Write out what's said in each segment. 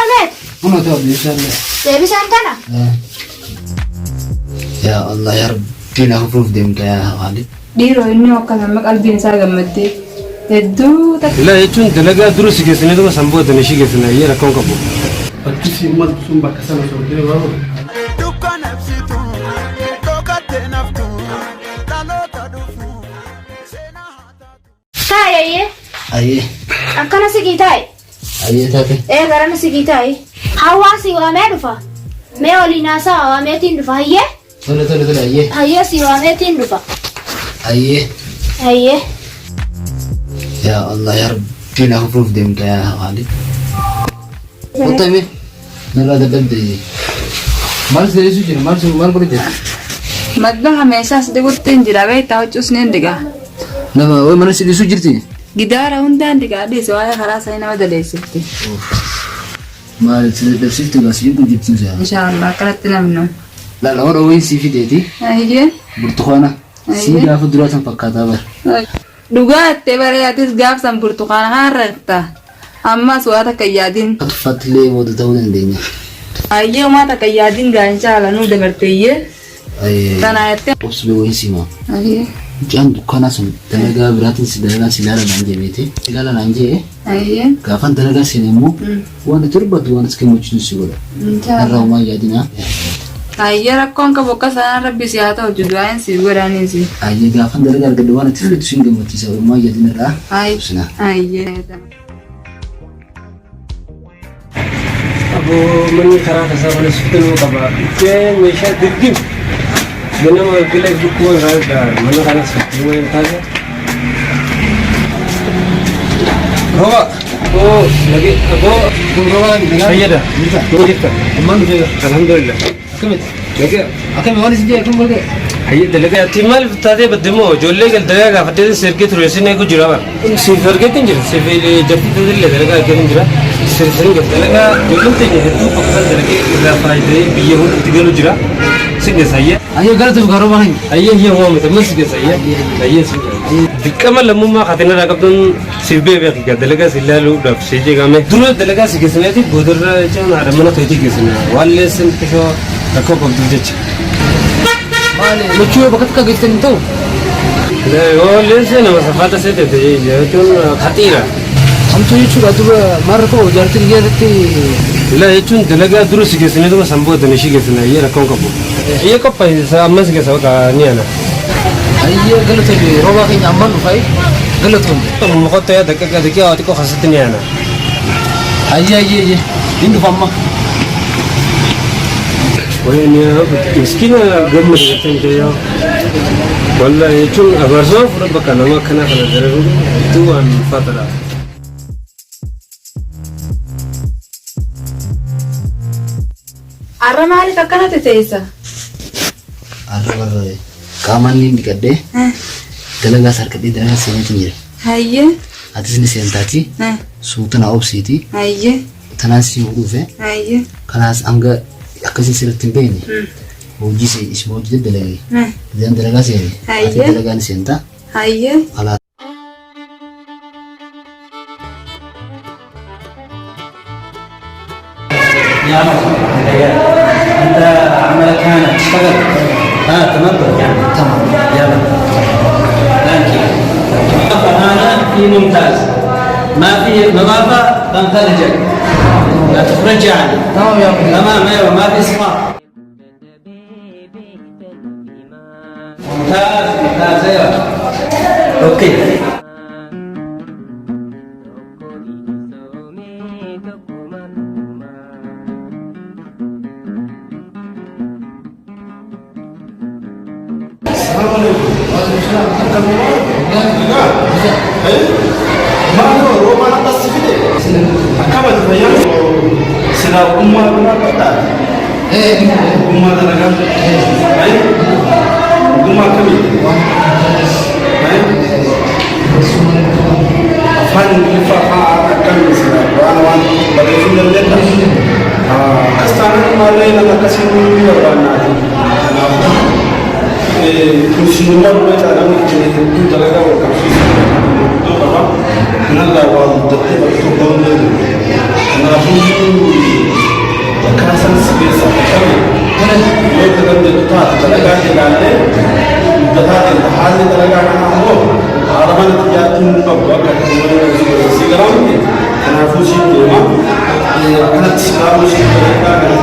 Ahmed? أنا توابي سالة. Deebii isaan tana? يا الله يا رب فينا خفوف دمك يا خالد. Dhiiroo inni akkasuma qalbiin isaa gammaddee hedduu takka. لا يجون دلقا دروس كيسنا دوما سامبوت نشي كيسنا يلا كون كبو. Fakkii mal sun bakka sana soogdee baabur. Taa'e ayyee. أيه Akkana sigii taa'e. أيه تاتي. Garana sigii taa'e. Hawaasi waamee dhufa. Mee waliin haasaa waameetiin dhufa hayyee? تلا أيه Hayyee si waameetiin dhufa. أيه Hayyee. يا الله يا رب فينا خفوف دمك يا خالد. وطمي نلا دبدي. مال سيريسو جن مال كل Madda meeshaas diguutti hin jira beektaa huccuus ni digaa. nama way mana sidiisu jirti Gidaara hundaan digaa dhiise waa'ee karaa isaanii nama daleessifti. maal dabsiftu gaasiin kun jirti saa Inshaallah akkanatti namnu. la la hora way si fideeti Ayyee. burtukaana si gaafa duraatan fakkaataa bar Dhugaattee bareedatis gaafsan burtukaana harreetta. Ammas waa takka yaadiin. atfatlee wada ta'uu dandeenya Ayyee uumaa takka yaadiin gaa'insaala nuu dabarteeyyee. ay Tanaa jettee. obsbe way sima Ayyee. Jangan dukkaana sun dalagaa biraatiin si dalagaa si ilaala naan jeemeeti ilaala naan jee Ayyee. gaafan dalagaa si immoo waan turbatu waan iska mochitu si godha har'a uumaa yaadina Ayyee rakkoon qabu akka sanaan rabbi si haa ta'u judu'aayin si godhaniisi. ayyee gaafan dalagaa argadde waan itti fidu sin gammachiisa uumaa yaadina irraa Ayyee. Ayyee. أبو من خرافة سامنا سفتنو كبا. كين ميشا دقيم. من ما قلت بكون هذا من خلاص سفتنو ينتهي. هو أبو لقي أبو سيدا. توجدت. ما نجي الحمد لله. كمت. لقي. أكمل وانا سجى كم بلقى هي دلقي احتمال بتاعي بدمو جولي قال دلقي فتى سيركت روسيني كجرا. سيركت تنجر سيفيل جبت دلقي دلقي كنجرا. سيركت دلقي جولي تنجر هدو بقى دلقي إذا فايدة بيهون تقولوا جرا. سيجي سايا. أيه قالت بقرب هاي أيه هي هو متى سيجي سايا. أيه سيجي. بكمل لما ما خدنا ركبتون سيبي بيا دلقي سيلالو دب سيجي كامل. دلوا دلقي سيجي سنتي بودر جان على منا تويتي كيسنا. والله كشوا ركوب بدوجة. lucu banget kaget itu لا هو لسه أنا مسافات سيدة تجي يكون خطيرة. kamu tuh juga tuh marco jadi dia itu لا يكون دلقا دروس كيسنا دوما سامبوت نشي كيسنا يلا كون كبو. هي كبا إذا أمس كيسوا كنيانا. ayah galut aja roba kayak nyaman fai galut tuh مقطع يا دكا دكا أتيكو خاصتني أنا. ayah ini fama وين يا مسكينة قبل تنجيا. والله يكون أبرزوف ربك أنا ما كنا خلا درو توان فترة. Arra maaliif akkanatti teessa? arah kaman ini gede dalaga sarkadi dalaga sini tinggi Hayyee. atas ini sentati sultan opsiti Hayyee. tanasi urufe Hayyee. kanas angga akasi siratin beni uji si ismo jadi dalaga dan dalaga sini ati Ayah. dalaga senta Hayyee. ala يا أنت عملك هنا اشتغل تنظر يعني تمام يلا لكن هذا في ممتاز ما في نظافة تنتهجك لا تخرج يعني تمام يا تمام ايوه ما في اسراف ممتاز ممتاز ايوه اوكي Sila umma berapa? Umma tenaga. Baik. Umma kami. Baik. Fan kifaha akan sila. Wan bagaimana lenda. Kastanan malai nak kasih dulu orang nanti. Semua orang ada macam itu tenaga orang kasih. Itu apa? Nalla wan tetap itu benda. Nah, سبيسة يوم تقدر تطلع تلاقي عليه بتاعت الحال تلاقي عنه هو عربان تجاتين بقى سيجرام أنا فوشي كلمة أنا تسمع وشي تلاقي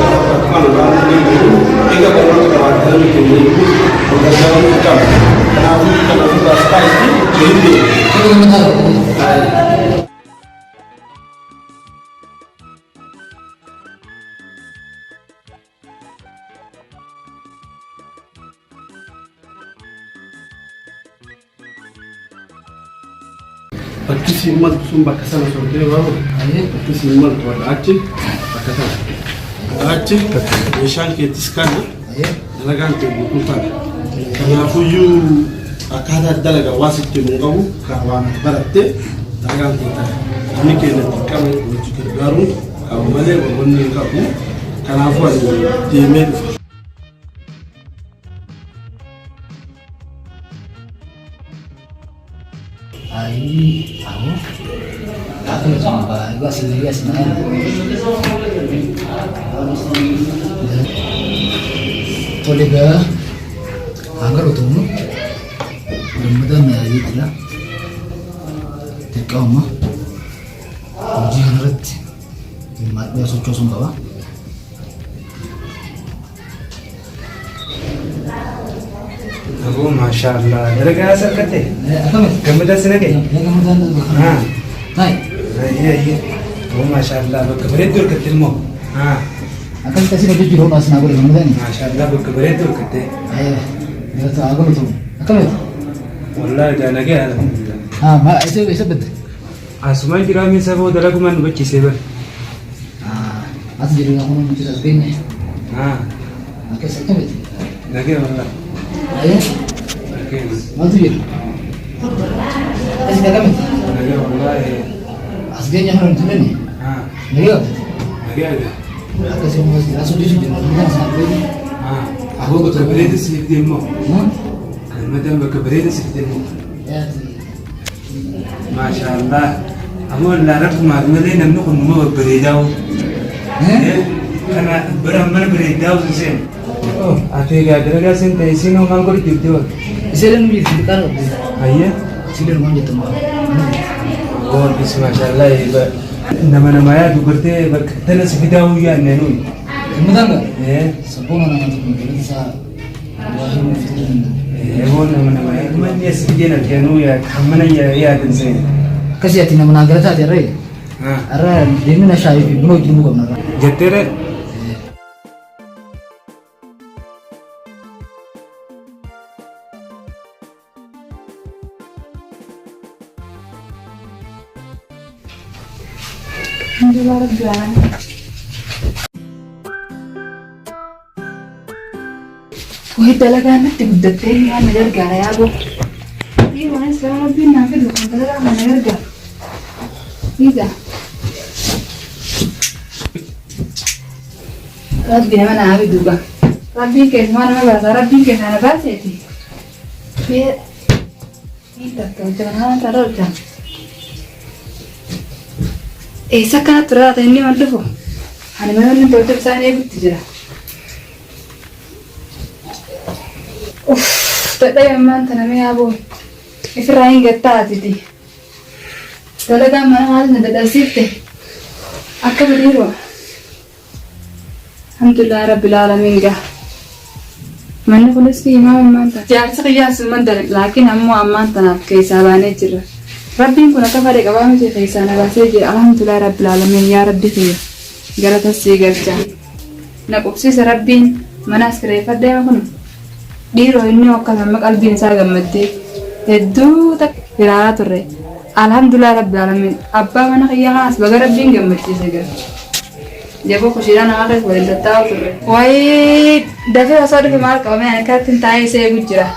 كمان بعد إذا كنت بعد ذلك كلمة وكذا كم أنا فوشي كمان في أسكايتي كلمة Bakki mal sun baka sana sauke ba bakki mal to achi baka sana achi ya shanke tiskana dalaga ke bukuta kana fuyu akada dalaga wasike mungabu kawana baratte dalaga ke ta nike ne kama wuce garu amale wonni kabu kana fu teme Aku sama gua sendiri sebenarnya. Boleh gak? Anggar itu mu, mudah-mudahan ya itu lah. Terkau mah, ujian ret, mat biasa cosong bawa. أبو ما شاء الله درجة أسر كته كم درس نجى ها هي أبو ما شاء الله بكبرت دور كتلمو ها akan kasih lebih jauh mas nago dengan mana ni? ما شاء الله بكبرت دور كته Ayah, dia tu aku betul. Akan betul. والله ده نجى الحمد لله Itu betul. أسمع جرامي سبوا درجة من بتشي سبب Aku jadi aku nak cerita begini. ها Saya betul. نجى والله Ayah, نجى mantu je. Kasih kami. نجى والله Aslinya orang tu ni. ها Nggak. نجى ده Aku semua langsung di sini. Kita sampai ni. أبو بكبرت سيف دمو المدام بكبرت سيف دمو Ya. ما شاء الله أبو لا رب ما مدين نمنقل نمو بريداو أنا برام من بريداو زين أتى درجة سن تيسينو كان كوري تبدو Isilan ni kita kan. أيه Isilan mana tu mah. أوه بسم ما شاء الله يبقى nama ya dukurte berkatana sefidawu ya nenui Kemudian kan? Sempurna nama tu mungkin bisa wahyu muftirin. Bon nama ya man ya sefidena kenu ya kamana ya tense Kasih hati nama naga saja ray. Ara demi na syai ibnu jimu kamna. Jetere Alhamdulillah Rabbil Alamin. Wahai dalaga nanti guddatee waan na gargaara yaa go. Waan isla rabbiin naa fidu kan dalagaa waan na gargaara. Ida. Rabbi nama naa fidu ba. Rabbiin keessumaa nama baasa rabbiin keessaa na baaseeti. Bee. Ida tolcha kanaan tolcha. Sakana tura ini mana tu? Ani mana ni betul sana ibu tijera. Tak ada yang mana tanam ya abu. Ifrain gata tadi. Talaga mana hal ni dah sifte. Akka beriru. Alhamdulillah Rabbil Alamin ga. Mana pun iski imam manta. Jangan sekian semanda, lakin amu aman tanam keisabane jera. Rabbiin kun akka fadhe qabaame jee keessaa na baasee jira alhamdulillah rabbil alamin yaa rabbi kiyya galata sii galcha na qubsiisa rabbiin mana as kireeffadhee kun dhiiroo inni akkasuma qalbiin isaa gammaddee hedduu takka ilaalaa turre alhamdulillah rabbil alamin abbaa mana kiyya kanas baga rabbiin gammachiise gara jaboo kushiidhaan nama keessa waliin tattaa'aa turre wayii dafee osoo dhufe maal qabame ani kaattiin taa'ee isee eegu jira.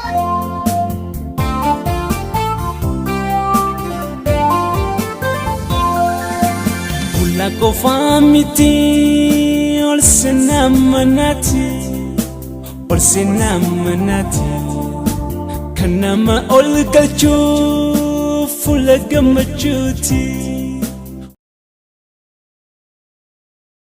La kofamiti ol senamanati kanama ol galchu full gamachuti